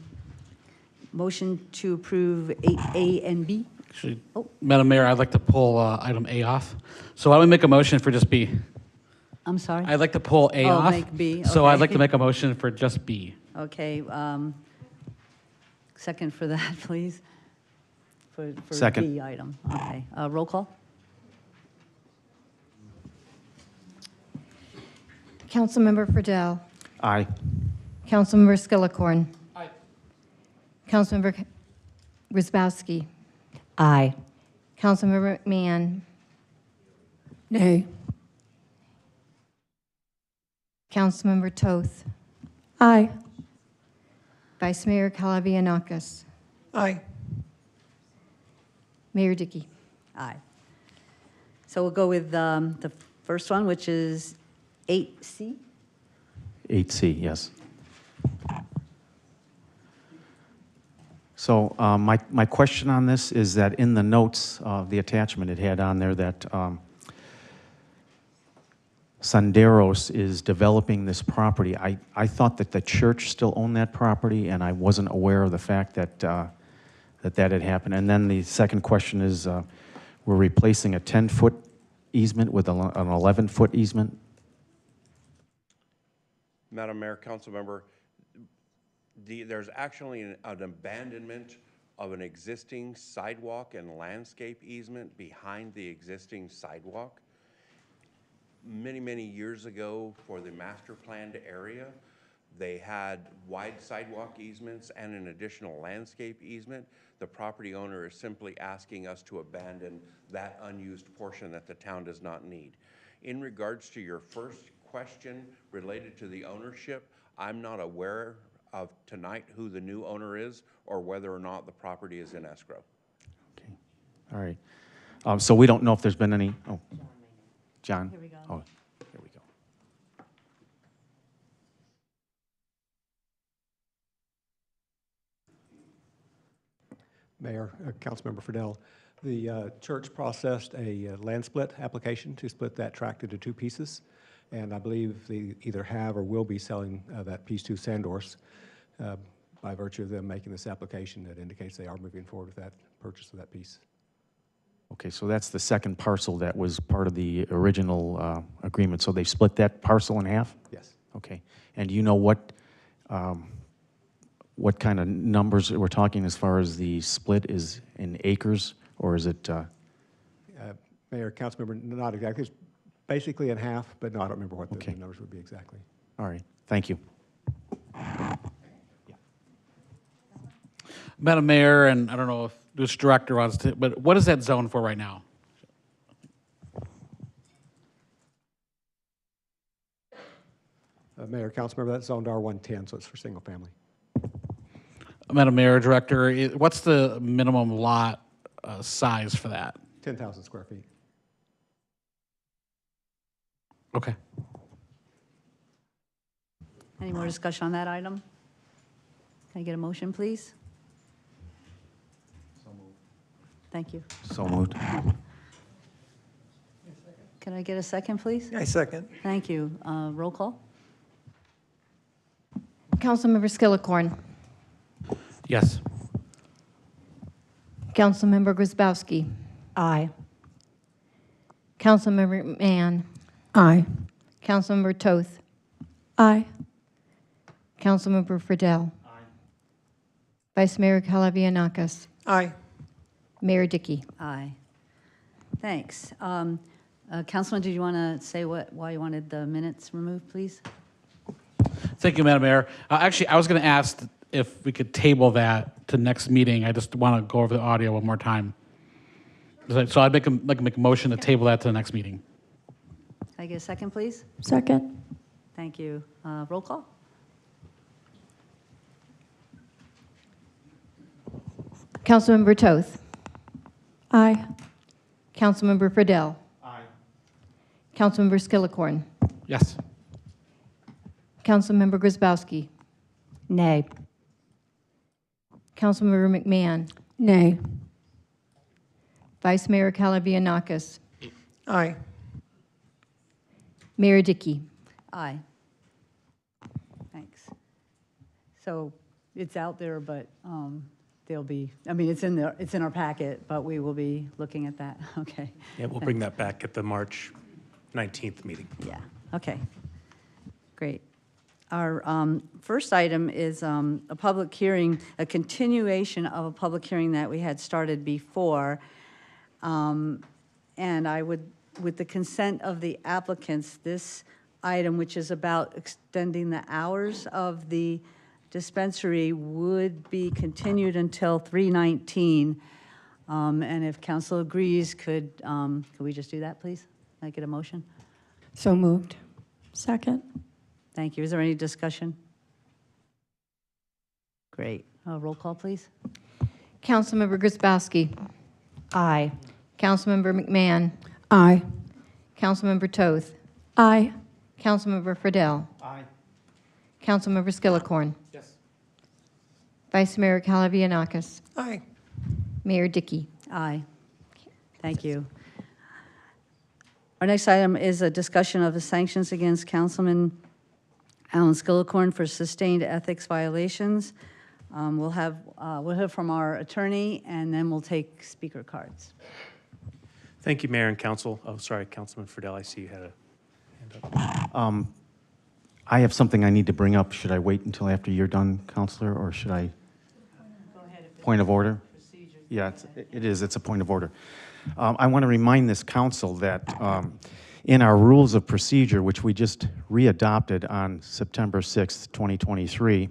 motion to approve 8A and B? Actually, Madam Mayor, I'd like to pull item A off. So I would make a motion for just B. I'm sorry? I'd like to pull A off. Make B, So I'd okay. like to make a motion for just B. Okay, second for that, please. For Second. B item. Okay, roll call? Councilmember Friedel. Aye. Councilmember Skillicorn. Aye. Councilmember Rizbowski. Aye. Councilmember McMahon. Nay. Councilmember Toth. Aye. Vice Mayor Calavianakis. Aye. Mayor Dickey. Aye. So we'll go with the first one, which is 8C. 8C, yes. So my question on this is that in the notes, the attachment it had on there that Sanderos is developing this property. I thought that the church still owned that property, and I wasn't aware of the fact that that had happened. And then the second question is, we're replacing a 10-foot easement with an 11-foot easement. Madam Mayor, Councilmember, there's actually an abandonment of an existing sidewalk and landscape easement behind the existing sidewalk. Many, many years ago, for the master planned area, They had wide sidewalk easements and an additional landscape easement. The property owner is simply asking us to abandon that unused portion that the town does not need. In regards to your first question related to the ownership, I'm not aware of tonight who the new owner is or whether or not the property is in escrow. Okay, all right. So we don't know if there's been any, oh, John? Here we go. Oh, here we go. Mayor, Councilmember Friedel, the church processed a land split application to split that tract into two pieces, and I believe they either have or will be selling that piece to Sandors. By virtue of them making this application, that indicates they are moving forward with that purchase of that piece. Okay, so that's the second parcel that was part of the original agreement. So they split that parcel in half? Yes. Okay, and do you know what kind of numbers we're talking as far as the split is in acres, or is it? Mayor, Councilmember, not exactly. It's basically in half, but no, I don't remember what the numbers would be exactly. All right, thank you. Madam Mayor, and I don't know if this director wants to, but what is that zone for right now? Mayor, Councilmember, that's zoned R110, so it's for single family. Madam Mayor, Director, what's the minimum lot size for that? 10,000 square feet. Okay. Any more discussion on that item? Can I get a motion, please? Thank you. So moved. Can I get a second, please? I second. Thank you. Roll call? Councilmember Skillicorn. Yes. Councilmember Grzybowski. Aye. Councilmember McMahon. Aye. Councilmember Toth. Aye. Councilmember Friedel. Aye. Vice Mayor Kalavianakis. Aye. Mayor Dickey. Aye. Thanks. Councilman, did you want to say why you wanted the minutes removed, please? Thank you, Madam Mayor. Actually, I was going to ask if we could table that to next meeting. I just want to go over the audio one more time. So I'd make a motion to table that to the next meeting. Can I get a second, please? Second. Thank you. Roll call? Councilmember Toth. Aye. Councilmember Friedel. Aye. Councilmember Skillicorn. Yes. Councilmember Grzybowski. Nay. Councilmember McMahon. Nay. Vice Mayor Kalavianakis. Aye. Mayor Dickey. Aye. Thanks. So it's out there, but there'll be, I mean, it's in there, it's in our packet, but we will be looking at that. Okay. Yeah, we'll bring that back at the March 19th meeting. Yeah, okay. Great. Our first item is a public hearing, a continuation of a public hearing that we had started before. And I would, with the consent of the applicants, this item, which is about extending the hours of the dispensary, would be continued until 3/19. And if council agrees, could we just do that, please? Can I get a motion? So moved. Second. Thank you. Is there any discussion? Great. Roll call, please. Councilmember Grzybowski. Aye. Councilmember McMahon. Aye. Councilmember Toth. Aye. Councilmember Friedel. Aye. Councilmember Skillicorn. Yes. Vice Mayor Kalavianakis. Aye. Mayor Dickey. Aye. Thank you. Our next item is a discussion of the sanctions against Councilman Alan Skillicorn for sustained ethics violations. We'll hear from our attorney, and then we'll take speaker cards. Thank you, Mayor and Council. Oh, sorry, Councilman Friedel, I see you had a hand up. I have something I need to bring up. Should I wait until after you're done, Counselor, or should I? Go ahead. Point of order? Yeah, it is. It's a point of order. I want to remind this council that in our rules of procedure, which we just readopted on September 6th, 2023,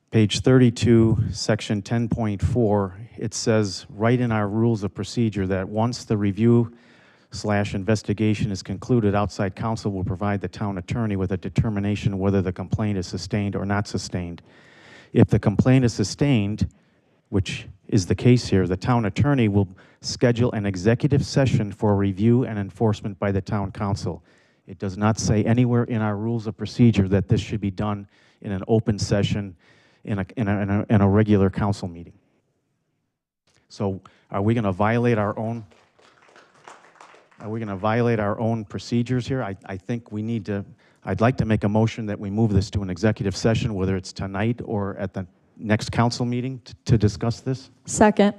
page 32, section 10.4, it says right in our rules of procedure that once the review/investigation is concluded, outside counsel will provide the town attorney with a determination whether the complaint is sustained or not sustained. If the complaint is sustained, which is the case here, the town attorney will schedule an executive session for review and enforcement by the town council. It does not say anywhere in our rules of procedure that this should be done in an open session in a regular council meeting. So are we going to violate our own? Are we going to violate our own procedures here? I think we need to. I'd like to make a motion that we move this to an executive session, whether it's tonight or at the next council meeting to discuss this. Second.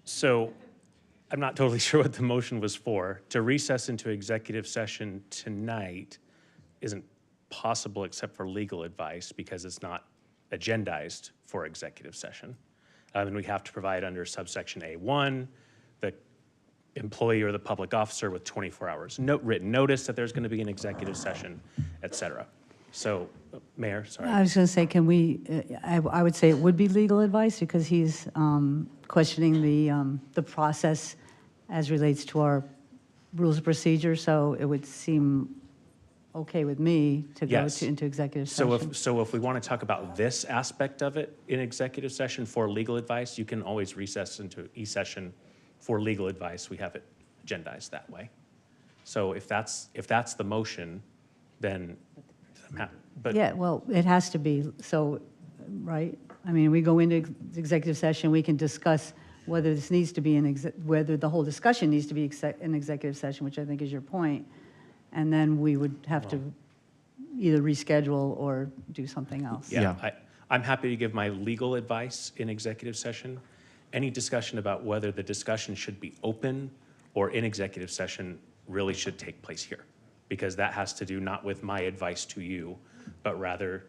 So I'm not totally sure what the motion was for. To recess into executive session tonight isn't possible except for legal advice because it's not agendized for executive session. And we have to provide under subsection A1, the employee or the public officer with 24 hours written notice that there's going to be an executive session, et cetera. So, Mayor, sorry. I was going to say, can we, I would say it would be legal advice because he's questioning the process as relates to our rules of procedure, so it would seem okay with me to go Yes. into executive session. So if we want to talk about this aspect of it in executive session for legal advice, you can always recess into e-session for legal advice. We have it agendized that way. So if that's the motion, then I'm happy. But Yeah, well, it has to be, so, right? I mean, we go into executive session, we can discuss whether this needs to be whether the whole discussion needs to be an executive session, which I think is your point. And then we would have to either reschedule or do something else. yeah. I'm happy to give my legal advice in executive session. Any discussion about whether the discussion should be open or in executive session really should take place here, because that has to do not with my advice to you, but rather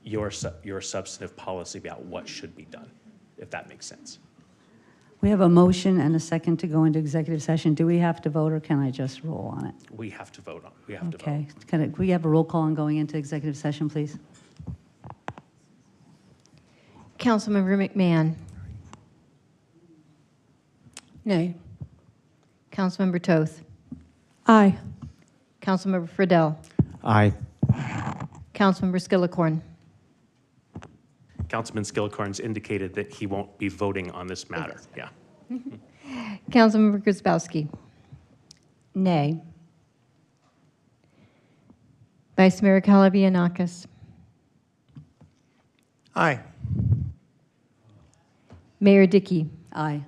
your substantive policy about what should be done, if that makes sense. We have a motion and a second to go into executive session. Do we have to vote, or can I just roll on it? We have to vote on. We have to vote. Okay. Can we have a roll call on going into executive session, please? Councilmember McMahon. Nay. Councilmember Toth. Aye. Councilmember Friedel. Aye. Councilmember Skillicorn. Councilman Skillicorn's indicated that he won't be voting on this matter. Yeah. Councilmember Grzybowski. Nay. Vice Mayor Kalavianakis. Aye. Mayor Dickey. Aye.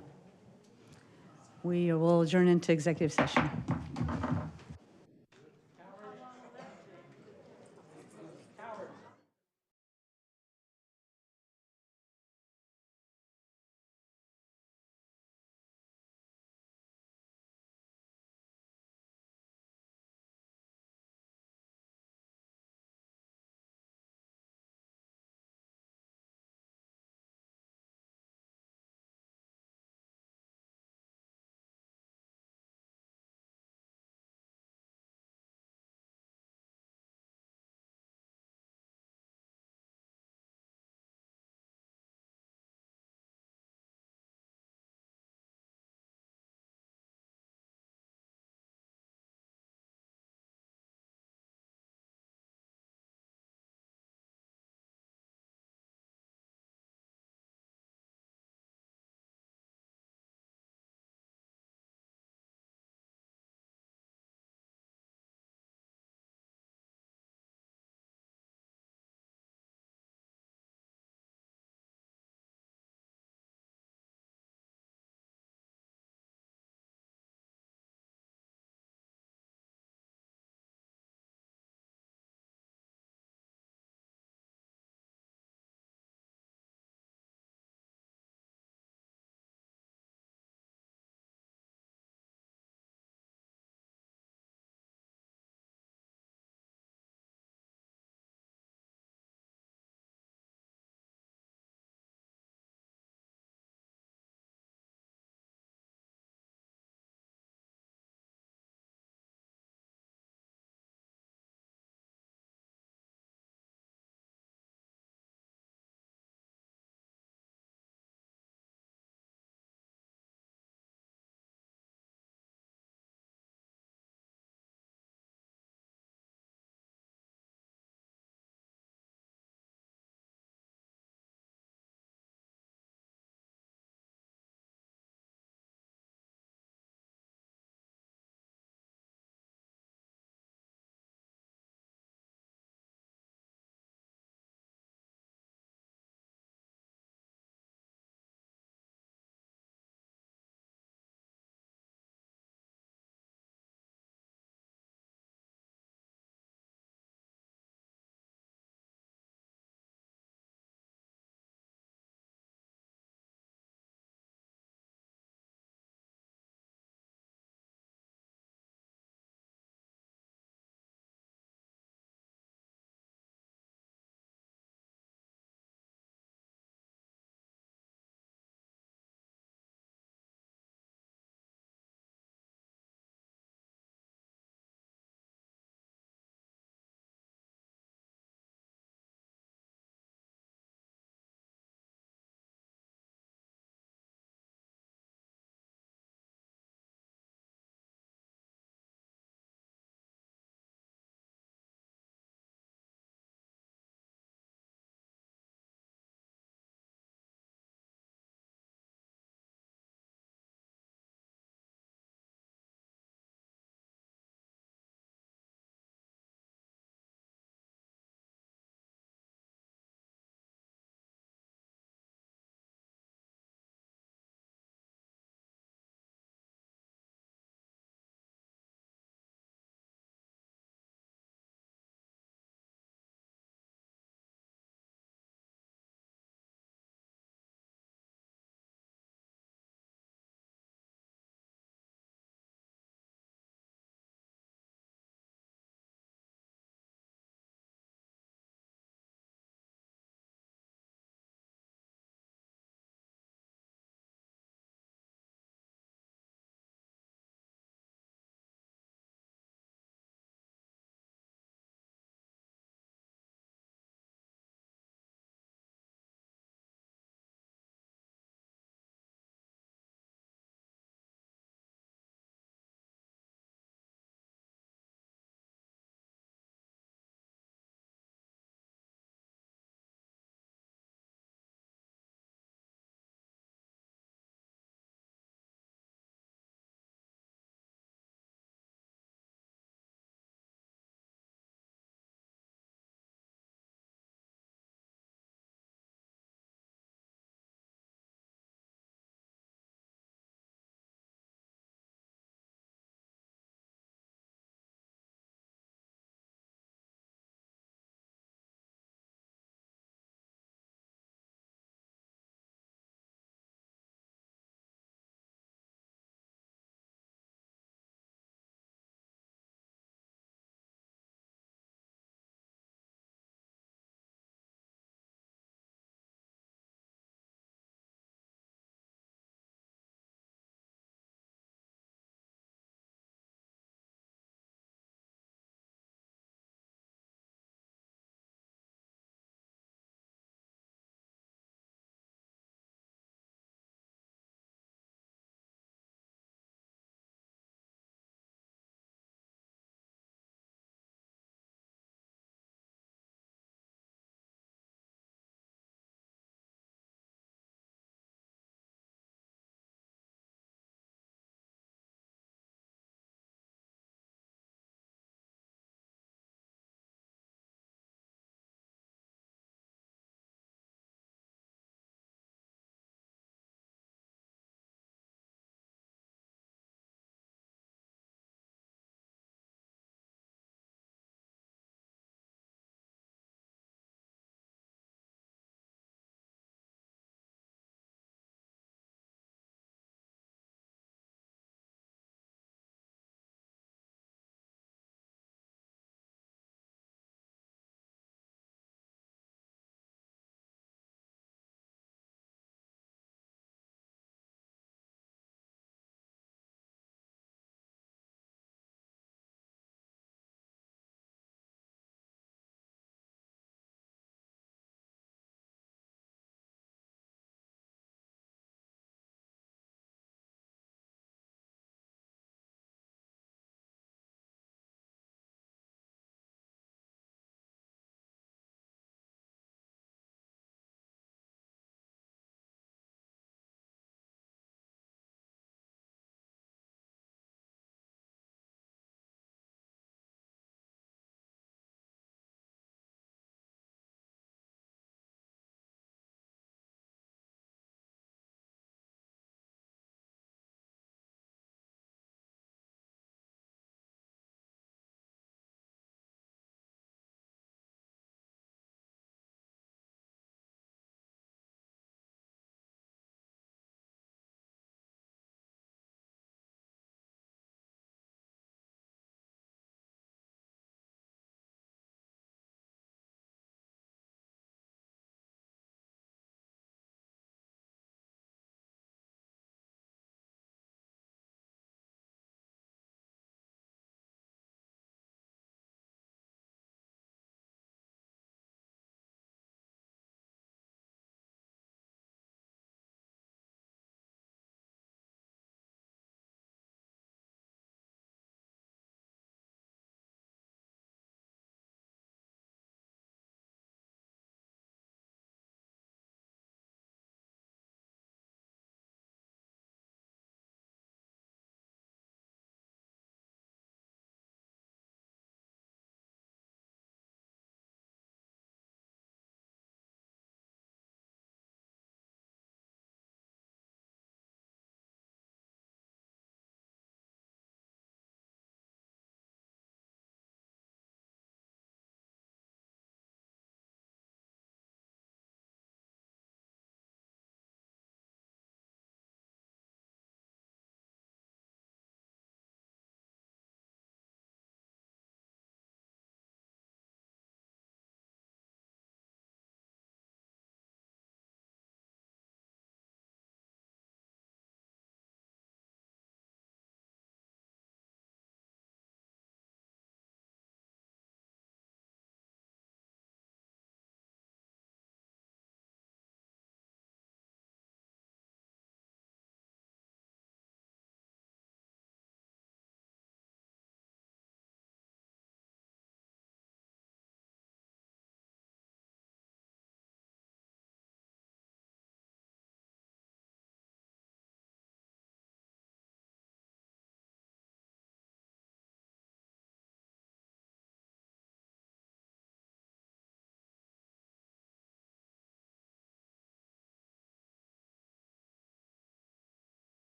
We will adjourn into executive session.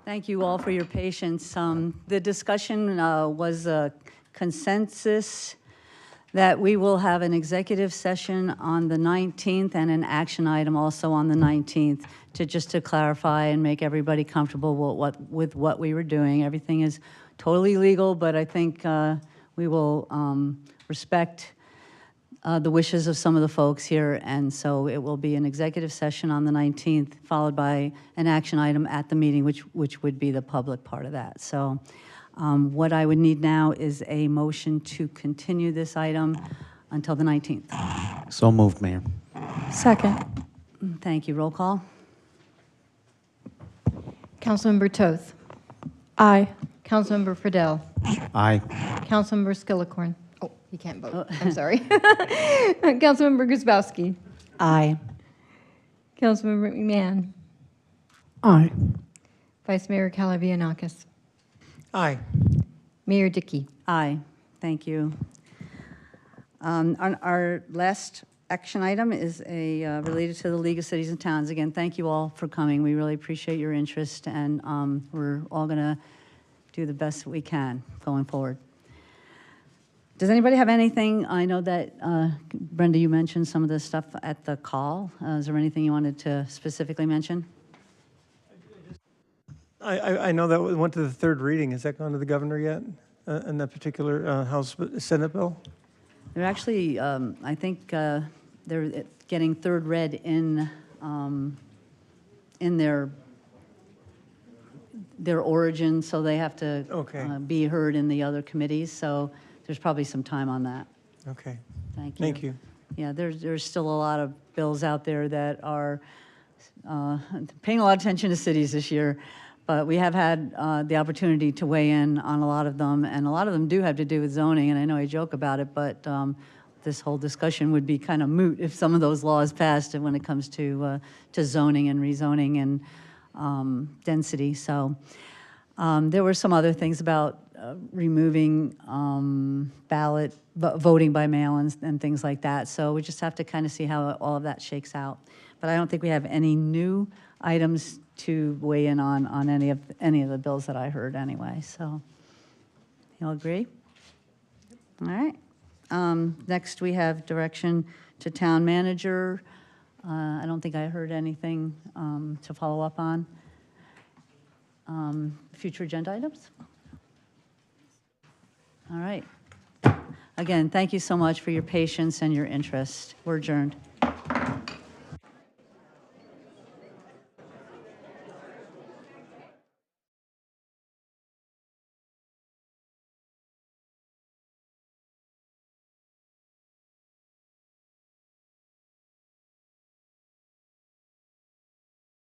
Thank you all for your patience. The discussion was a consensus that we will have an executive session on the 19th and an action item also on the 19th to clarify and make everybody comfortable with what we were doing. Everything is totally legal, but I think we will respect the wishes of some of the folks here, and so it will be an executive session on the 19th, followed by an action item at the meeting, which would be the public part of that. So what I would need now is a motion to continue this item until the 19th. So moved, Mayor. Second. Thank you. Roll call. Councilmember Toth. Aye. Councilmember Friedel. Aye. Councilmember Skillicorn. Oh, you can't vote. I'm sorry. Councilmember Guzbowski. Aye. Councilmember McMahon. Aye. Vice Mayor Calavianakis. Aye. Mayor Dickey. Aye. Thank you. On our last action item is related to the League of Cities and Towns. Again, thank you all for coming. We really appreciate your interest, and we're all going to do the best we can going forward. Does anybody have anything? I know that, Brenda, you mentioned some of the stuff at the call. Is there anything you wanted to specifically mention? I know that went to the third reading. Has that gone to the governor yet in that particular House Senate bill? They're actually, I think they're getting third read in their origin, so they have to be heard in the other committees. So there's probably some time on that. Okay. Thank you. Thank you. Yeah, there's still a lot of bills out there that are paying a lot of attention to cities this year. But we have had the opportunity to weigh in on a lot of them, and a lot of them do have to do with zoning, and I know I joke about it, but this whole discussion would be kind of moot if some of those laws passed when it comes to zoning and rezoning and density. So there were some other things about removing voting by mail and things like that. So we just have to kind of see how all of that shakes out. But I don't think we have any new items to weigh in on any of the bills that I heard anyway. So you all agree? All right. Next, we have direction to town manager. I don't think I heard anything to follow up on. Future agenda items? All right. Again, thank you so much for your patience and your interest. We're adjourned.